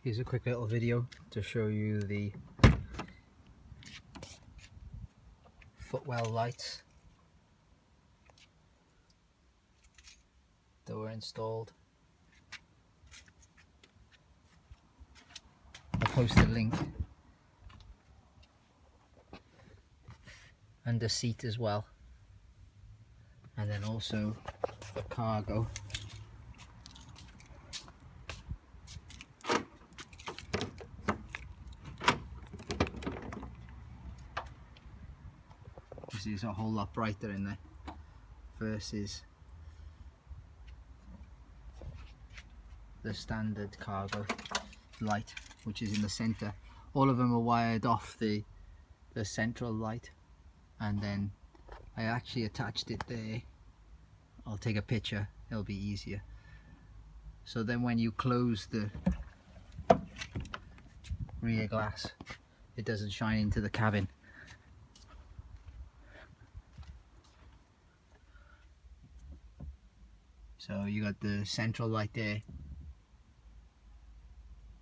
Here's a quick little video to show you the footwell lights that were installed. I'll post a link. Under seat as well, and then also the cargo. You see it's a whole lot brighter in there versus the standard cargo light, which is in the center. All of them are wired off the central light, and then I actually attached it there. I'll take a picture, it'll be easier. So then when you close the rear glass, it doesn't shine into the cabin. So you got the central light there,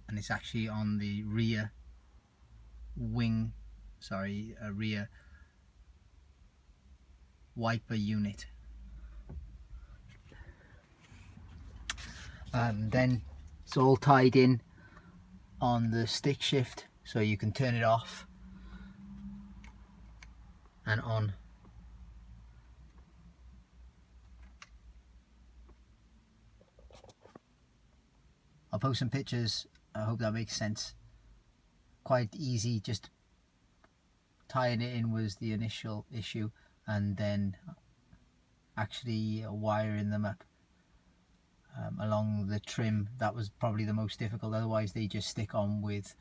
and it's actually on the rear wing, rear wiper unit. Then it's all tied in on the stick shift, so you can turn it off and on. I'll post some pictures. I hope that makes sense. Quite easy, just tying it in was the initial issue, and then actually wiring them up along the trim. That was probably the most difficult. Otherwise they just stick on with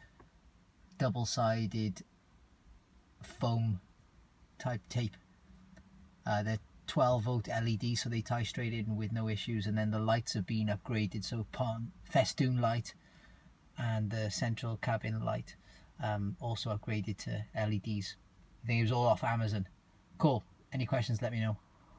double-sided foam type tape. They're 12-volt LEDs, so they tie straight in with no issues. And then the lights have been upgraded, so festoon light and the central cabin light also upgraded to LEDs. I think it was all off Amazon. Cool. Any questions, let me know.